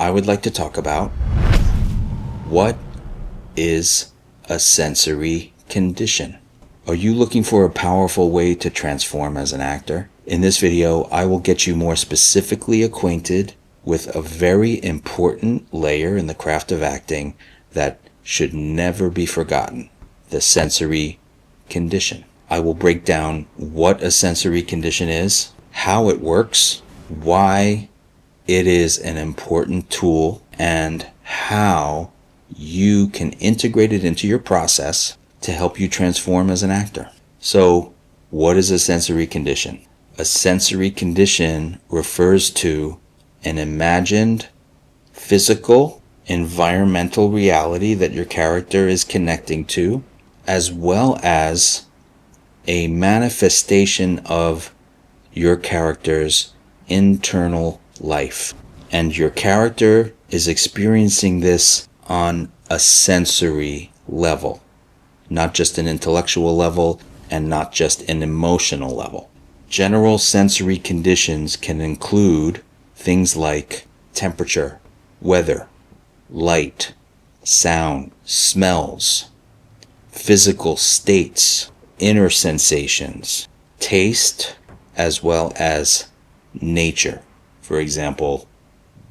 I would like to talk about what is a sensory condition. Are you looking for a powerful way to transform as an actor? In this video, I will get you more specifically acquainted with a very important layer in the craft of acting that should never be forgotten: the sensory condition. I will break down what a sensory condition is, how it works, why it is an important tool, and how you can integrate it into your process to help you transform as an actor. So, what is a sensory condition? A sensory condition refers to an imagined physical, environmental reality that your character is connecting to, as well as a manifestation of your character's internal life. And your character is experiencing this on a sensory level, not just an intellectual level and not just an emotional level. General sensory conditions can include things like temperature, weather, light, sound, smells, physical states, inner sensations, taste, as well as nature. For example,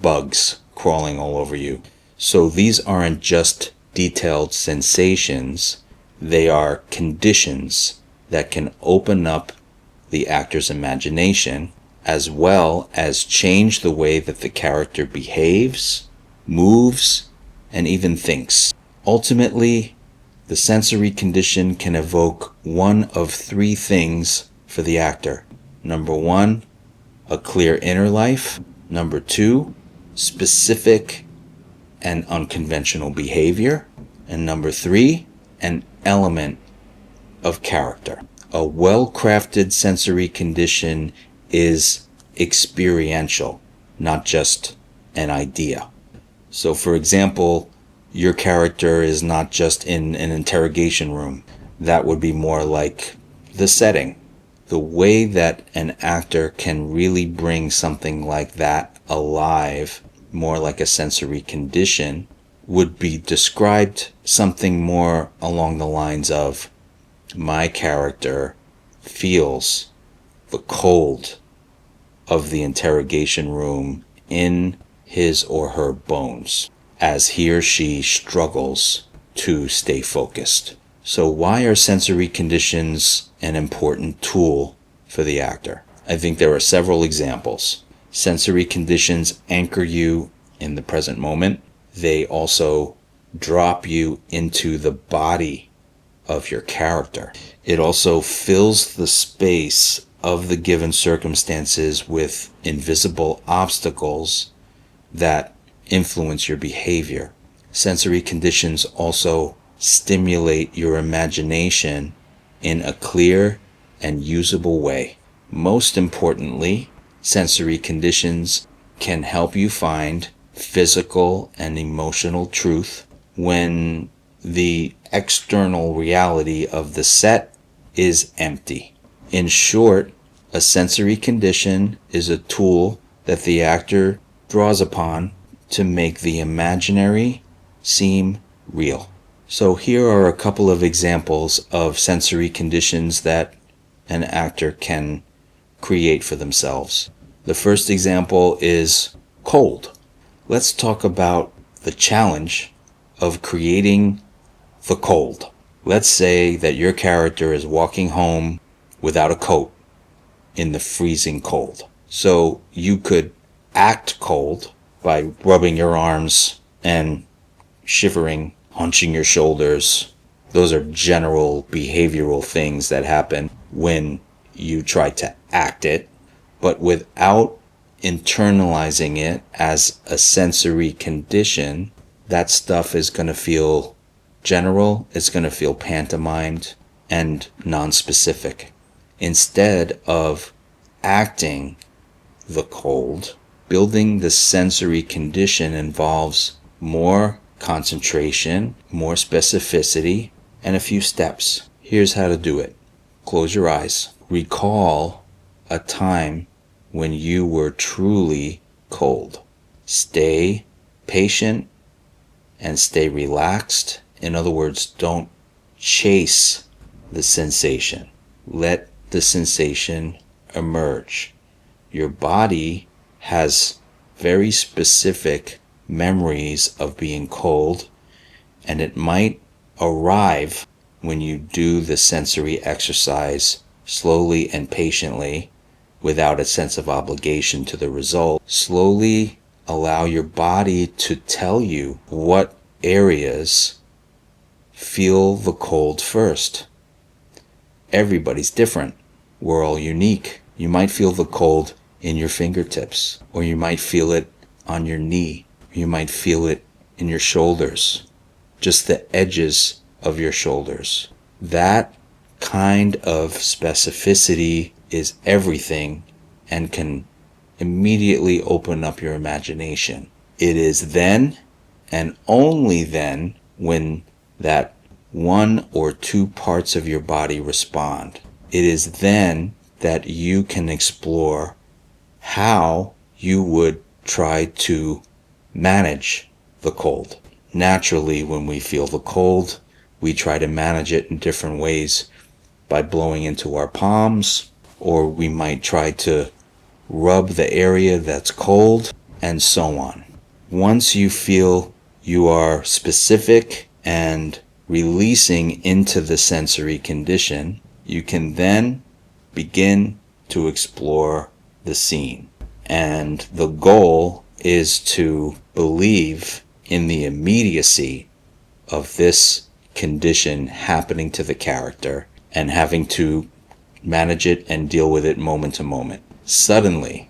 bugs crawling all over you. So these aren't just detailed sensations, they are conditions that can open up the actor's imagination, as well as change the way that the character behaves, moves, and even thinks. Ultimately, the sensory condition can evoke one of three things for the actor. Number one, a clear inner life. Number two, specific and unconventional behavior. And number three, an element of character. A well-crafted sensory condition is experiential, not just an idea. So for example, your character is not just in an interrogation room. That would be more like the setting. The way that an actor can really bring something like that alive, more like a sensory condition, would be described something more along the lines of, my character feels the cold of the interrogation room in his or her bones as he or she struggles to stay focused. So why are sensory conditions an important tool for the actor? I think there are several examples. Sensory conditions anchor you in the present moment. They also drop you into the body of your character. It also fills the space of the given circumstances with invisible obstacles that influence your behavior. Sensory conditions also stimulate your imagination in a clear and usable way. Most importantly, sensory conditions can help you find physical and emotional truth when the external reality of the set is empty. In short, a sensory condition is a tool that the actor draws upon to make the imaginary seem real. So here are a couple of examples of sensory conditions that an actor can create for themselves. The first example is cold. Let's talk about the challenge of creating the cold. Let's say that your character is walking home without a coat in the freezing cold. So you could act cold by rubbing your arms and shivering, hunching your shoulders. Those are general behavioral things that happen when you try to act it, but without internalizing it as a sensory condition, that stuff is going to feel general, it's going to feel pantomimed and non-specific. Instead of acting the cold, building the sensory condition involves more concentration, more specificity, and a few steps. Here's how to do it. Close your eyes. Recall a time when you were truly cold. Stay patient and stay relaxed. In other words, don't chase the sensation. Let the sensation emerge. Your body has very specific memories of being cold, and it might arrive when you do the sensory exercise slowly and patiently without a sense of obligation to the result. Slowly allow your body to tell you what areas feel the cold first. Everybody's different. We're all unique. You might feel the cold in your fingertips, or you might feel it on your knee, or you might feel it in your shoulders, just the edges of your shoulders. That kind of specificity is everything and can immediately open up your imagination. It is then and only then when that one or two parts of your body respond. It is then that you can explore how you would try to manage the cold. Naturally, when we feel the cold, we try to manage it in different ways by blowing into our palms, or we might try to rub the area that's cold, and so on. Once you feel you are specific and releasing into the sensory condition, you can then begin to explore the scene. And the goal is to believe in the immediacy of this condition happening to the character and having to manage it and deal with it moment to moment. Suddenly,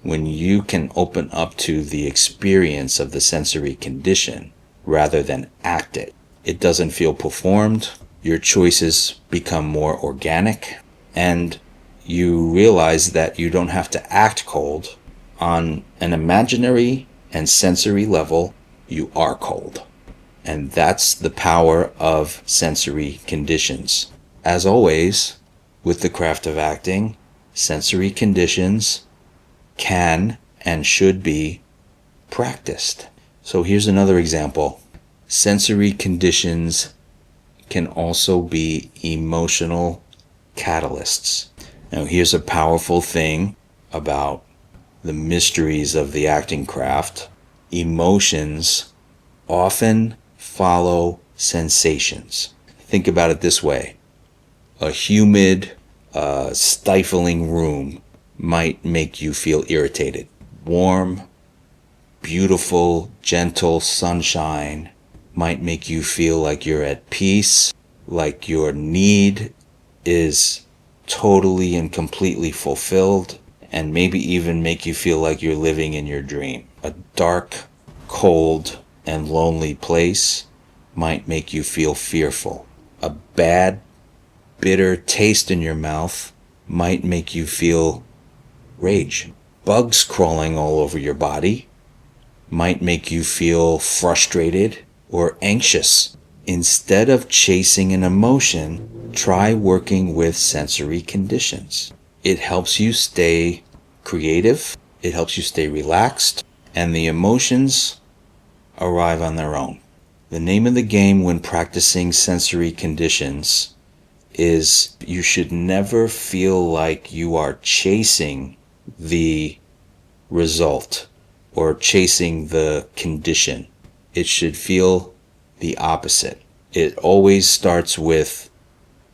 when you can open up to the experience of the sensory condition rather than act it, it doesn't feel performed, your choices become more organic, and you realize that you don't have to act cold. On an imaginary and sensory level, you are cold. And that's the power of sensory conditions. As always, with the craft of acting, sensory conditions can and should be practiced. So here's another example. Sensory conditions can also be emotional catalysts. Now here's a powerful thing about the mysteries of the acting craft. Emotions often follow sensations. Think about it this way. A humid, stifling room might make you feel irritated. Warm, beautiful, gentle sunshine might make you feel like you're at peace, like your need is totally and completely fulfilled, and maybe even make you feel like you're living in your dream. A dark, cold, and lonely place might make you feel fearful. A bad, bitter taste in your mouth might make you feel rage. Bugs crawling all over your body might make you feel frustrated or anxious. Instead of chasing an emotion, try working with sensory conditions. It helps you stay creative, it helps you stay relaxed, and the emotions arrive on their own. The name of the game when practicing sensory conditions is you should never feel like you are chasing the result or chasing the condition. It should feel the opposite. It always starts with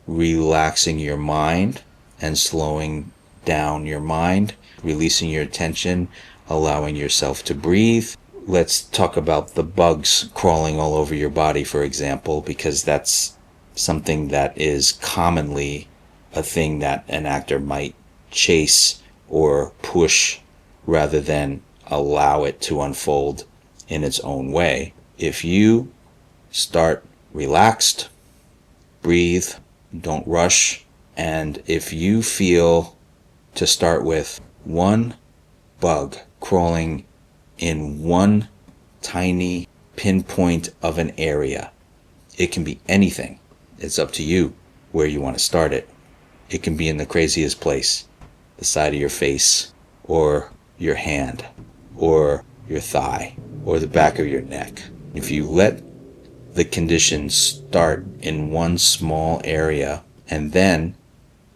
relaxing your mind and slowing down your mind, releasing your attention, allowing yourself to breathe. Let's talk about the bugs crawling all over your body, for example, because that's something that is commonly a thing that an actor might chase or push rather than allow it to unfold in its own way. If you start relaxed, breathe, don't rush, and if you feel, to start with, one bug crawling in one tiny pinpoint of an area, it can be anything. It's up to you where you want to start it. It can be in the craziest place, the side of your face, or your hand, or your thigh. or the back of your neck. If you let the condition start in one small area and then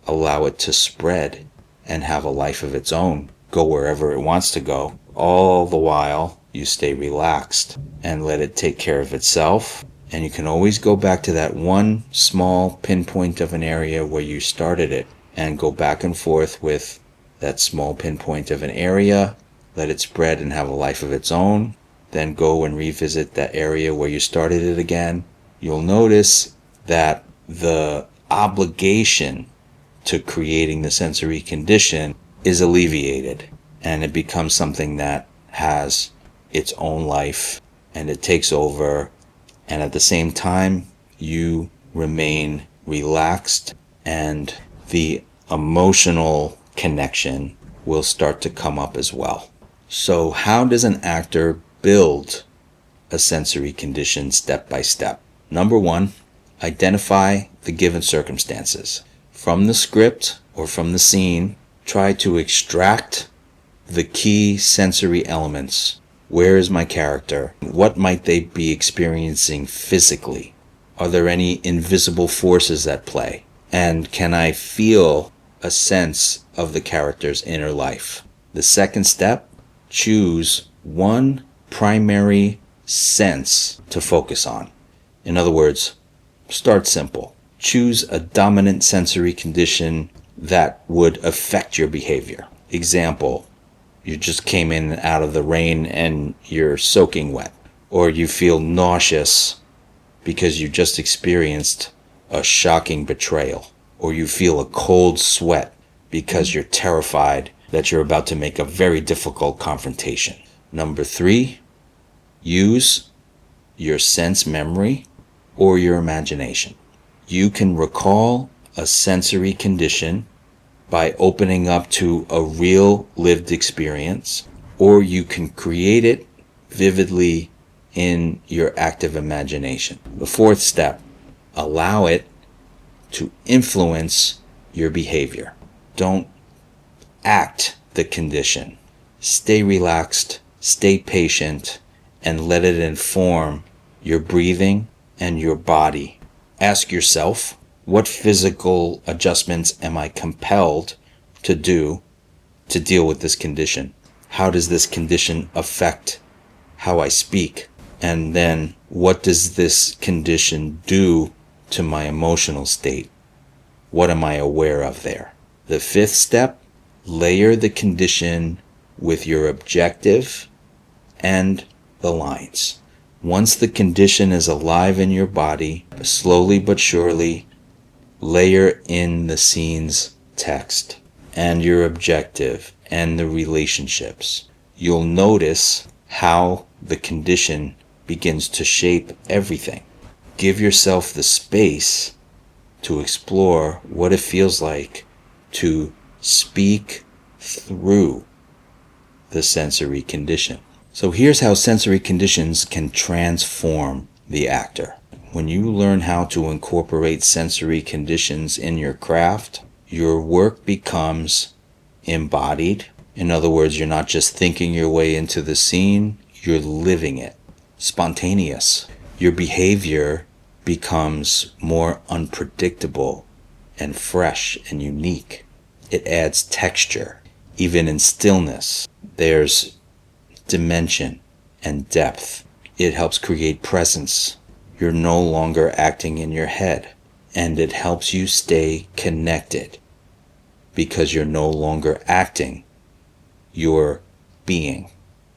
allow it to spread and have a life of its own, go wherever it wants to go, all the while you stay relaxed and let it take care of itself. And you can always go back to that one small pinpoint of an area where you started it and go back and forth with that small pinpoint of an area, let it spread and have a life of its own, then go and revisit that area where you started it again. You'll notice that the obligation to creating the sensory condition is alleviated, and it becomes something that has its own life and it takes over, and at the same time you remain relaxed and the emotional connection will start to come up as well. So how does an actor build a sensory condition step by step? Number one, identify the given circumstances. From the script or from the scene, try to extract the key sensory elements. Where is my character? What might they be experiencing physically? Are there any invisible forces at play? And can I feel a sense of the character's inner life? The second step, choose one primary sense to focus on. In other words, start simple. Choose a dominant sensory condition that would affect your behavior. Example, you just came in out of the rain and you're soaking wet, or you feel nauseous because you just experienced a shocking betrayal, or you feel a cold sweat because you're terrified that you're about to make a very difficult confrontation. Number three, use your sense memory or your imagination. You can recall a sensory condition by opening up to a real lived experience, or you can create it vividly in your active imagination. The fourth step, allow it to influence your behavior. Don't act the condition. Stay relaxed, stay patient, and let it inform your breathing and your body. Ask yourself, what physical adjustments am I compelled to do to deal with this condition? How does this condition affect how I speak? And then, what does this condition do to my emotional state? What am I aware of there? The fifth step, layer the condition with your objective and the lines. Once the condition is alive in your body, slowly but surely, layer in the scene's text and your objective and the relationships. You'll notice how the condition begins to shape everything. Give yourself the space to explore what it feels like to speak through the sensory condition. So here's how sensory conditions can transform the actor. When you learn how to incorporate sensory conditions in your craft, your work becomes embodied. In other words, you're not just thinking your way into the scene, you're living it. Spontaneous. Your behavior becomes more unpredictable and fresh and unique. It adds texture. Even in stillness, there's dimension and depth. It helps create presence. You're no longer acting in your head, and it helps you stay connected because you're no longer acting, you're being.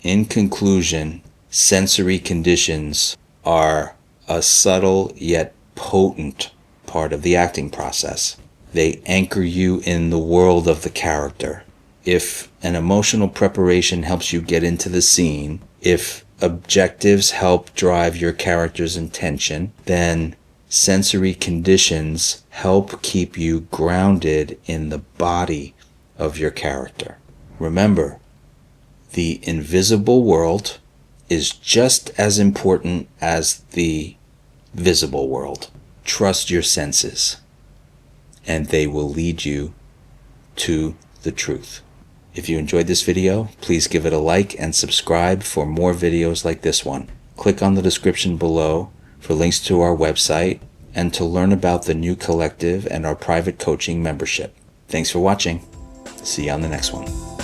In conclusion, sensory conditions are a subtle yet potent part of the acting process. They anchor you in the world of the character. If an emotional preparation helps you get into the scene, if objectives help drive your character's intention, then sensory conditions help keep you grounded in the body of your character. Remember, the invisible world is just as important as the visible world. Trust your senses, and they will lead you to the truth. If you enjoyed this video, please give it a like and subscribe for more videos like this one. Click on the description below for links to our website and to learn about the new collective and our private coaching membership. Thanks for watching. See you on the next one.